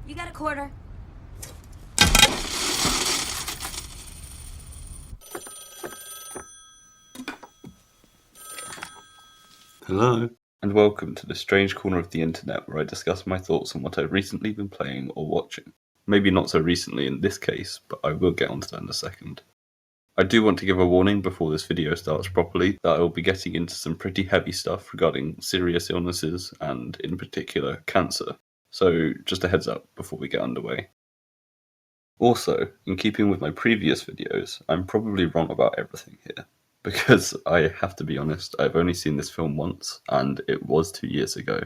You got a quarter? Hello, and welcome to the strange corner of the internet where I discuss my thoughts on what I've recently been playing or watching. Maybe not so recently in this case, but I will get onto that in a second. I do want to give a warning before this video starts properly that I will be getting into some pretty heavy stuff regarding serious illnesses and, in particular, cancer. So just a heads up before we get underway. Also, in keeping with my previous videos, I'm probably wrong about everything here. Because I have to be honest, I've only seen this film once, and it was 2 years ago.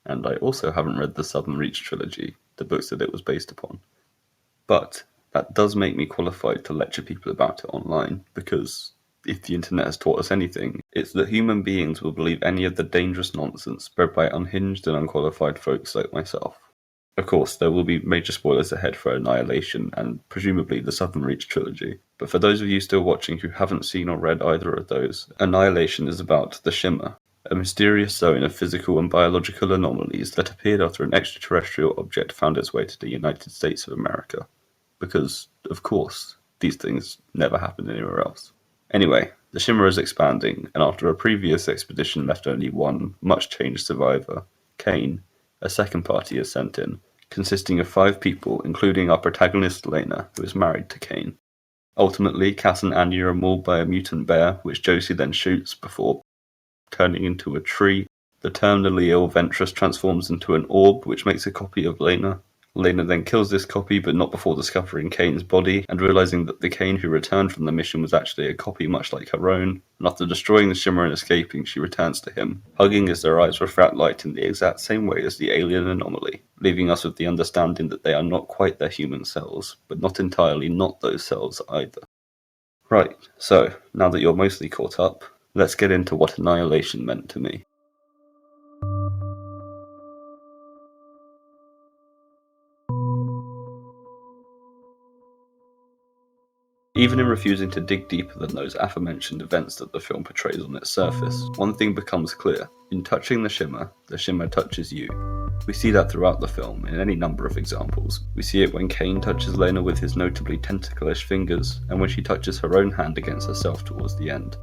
And I also haven't read the Southern Reach trilogy, the books that it was based upon. But that does make me qualified to lecture people about it online, because if the internet has taught us anything, it's that human beings will believe any of the dangerous nonsense spread by unhinged and unqualified folks like myself. Of course, there will be major spoilers ahead for Annihilation and presumably the Southern Reach trilogy, but for those of you still watching who haven't seen or read either of those, Annihilation is about the Shimmer, a mysterious zone of physical and biological anomalies that appeared after an extraterrestrial object found its way to the United States of America. Because, of course, these things never happen anywhere else. Anyway, the Shimmer is expanding, and after a previous expedition left only one much-changed survivor, Kane, a second party is sent in, consisting of 5 people, including our protagonist Lena, who is married to Kane. Ultimately, Cass and Anya are mauled by a mutant bear, which Josie then shoots before turning into a tree. The terminally ill Ventress transforms into an orb, which makes a copy of Lena. Lena then kills this copy, but not before discovering Kane's body, and realizing that the Kane who returned from the mission was actually a copy much like her own. And after destroying the Shimmer and escaping, she returns to him, hugging as their eyes refract light in the exact same way as the alien anomaly, leaving us with the understanding that they are not quite their human selves, but not entirely not those selves either. Right, so, now that you're mostly caught up, let's get into what Annihilation meant to me. Even in refusing to dig deeper than those aforementioned events that the film portrays on its surface, one thing becomes clear. In touching the Shimmer touches you. We see that throughout the film, in any number of examples. We see it when Kane touches Lena with his notably tentacle-ish fingers, and when she touches her own hand against herself towards the end.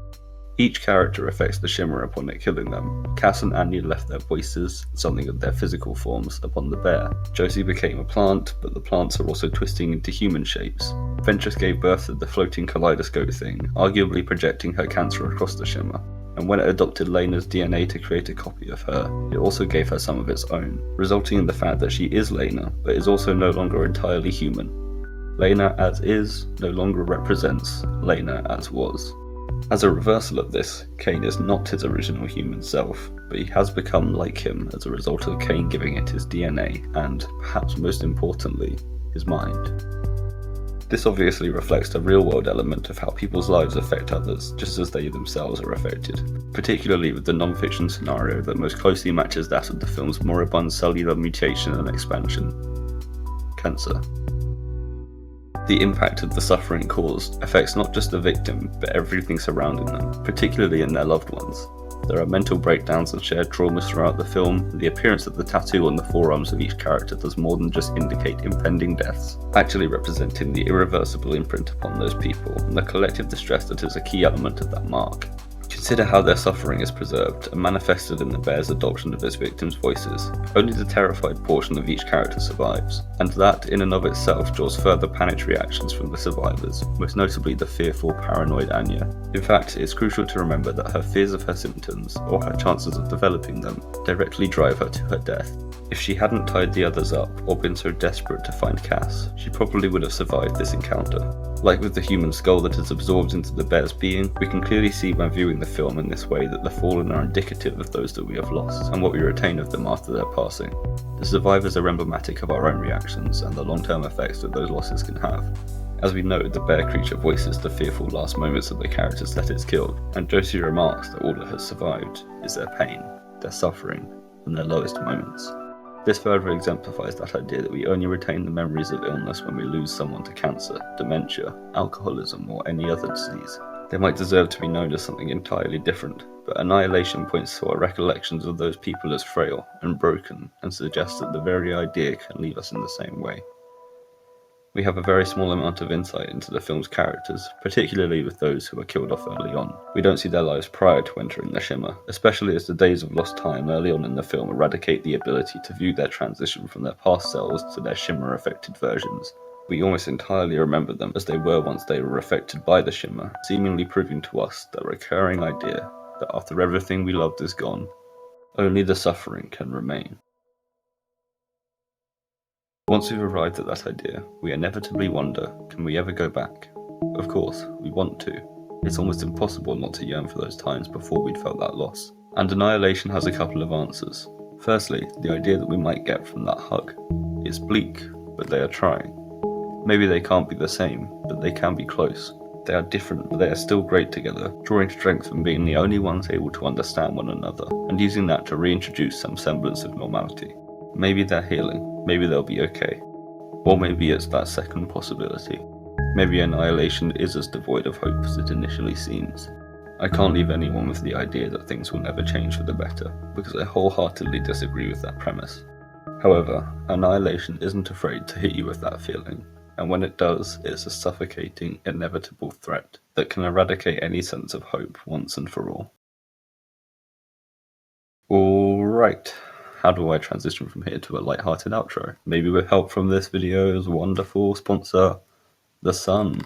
Each character affects the Shimmer upon it killing them. Cass and Anya left their voices, something of their physical forms, upon the bear. Josie became a plant, but the plants are also twisting into human shapes. Ventress gave birth to the floating kaleidoscope thing, arguably projecting her cancer across the Shimmer. And when it adopted Lena's DNA to create a copy of her, it also gave her some of its own, resulting in the fact that she is Lena, but is also no longer entirely human. Lena as is no longer represents Lena as was. As a reversal of this, Kane is not his original human self, but he has become like him as a result of Kane giving it his DNA and, perhaps most importantly, his mind. This obviously reflects the real-world element of how people's lives affect others, just as they themselves are affected, particularly with the non-fiction scenario that most closely matches that of the film's moribund cellular mutation and expansion: cancer. The impact of the suffering caused affects not just the victim, but everything surrounding them, particularly in their loved ones. There are mental breakdowns and shared traumas throughout the film, and the appearance of the tattoo on the forearms of each character does more than just indicate impending deaths, actually representing the irreversible imprint upon those people, and the collective distress that is a key element of that mark. Consider how their suffering is preserved and manifested in the bear's adoption of its victims' voices. Only the terrified portion of each character survives, and that in and of itself draws further panicked reactions from the survivors, most notably the fearful, paranoid Anya. In fact, it's crucial to remember that her fears of her symptoms, or her chances of developing them, directly drive her to her death. If she hadn't tied the others up, or been so desperate to find Cass, she probably would have survived this encounter. Like with the human skull that is absorbed into the bear's being, we can clearly see when viewing the film in this way that the fallen are indicative of those that we have lost, and what we retain of them after their passing. The survivors are emblematic of our own reactions, and the long-term effects that those losses can have. As we know, the bear creature voices the fearful last moments of the characters that it's killed, and Josie remarks that all that has survived is their pain, their suffering, and their lowest moments. This further exemplifies that idea that we only retain the memories of illness when we lose someone to cancer, dementia, alcoholism, or any other disease. They might deserve to be known as something entirely different, but Annihilation points to our recollections of those people as frail and broken and suggests that the very idea can leave us in the same way. We have a very small amount of insight into the film's characters, particularly with those who are killed off early on. We don't see their lives prior to entering the Shimmer, especially as the days of lost time early on in the film eradicate the ability to view their transition from their past selves to their Shimmer-affected versions. We almost entirely remember them as they were once they were affected by the Shimmer, seemingly proving to us the recurring idea that after everything we loved is gone, only the suffering can remain. Once we've arrived at that idea, we inevitably wonder, can we ever go back? Of course, we want to. It's almost impossible not to yearn for those times before we'd felt that loss. And Annihilation has a couple of answers. Firstly, the idea that we might get from that hug. It's bleak, but they are trying. Maybe they can't be the same, but they can be close. They are different, but they are still great together, drawing strength from being the only ones able to understand one another, and using that to reintroduce some semblance of normality. Maybe they're healing, maybe they'll be okay. Or maybe it's that second possibility. Maybe Annihilation is as devoid of hope as it initially seems. I can't leave anyone with the idea that things will never change for the better, because I wholeheartedly disagree with that premise. However, Annihilation isn't afraid to hit you with that feeling, and when it does, it's a suffocating, inevitable threat that can eradicate any sense of hope once and for all. Alright, how do I transition from here to a light-hearted outro? Maybe with help from this video's wonderful sponsor, the sun.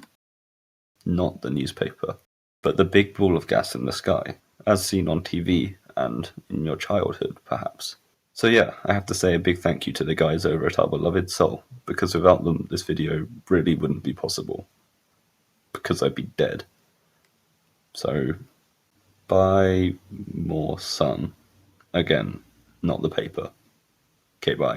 Not the newspaper, but the big ball of gas in the sky, as seen on TV and in your childhood, perhaps. So yeah, I have to say a big thank you to the guys over at Our Beloved Soul, because without them this video really wouldn't be possible, because I'd be dead. So, buy more sun. Again, not the paper. Okay, bye.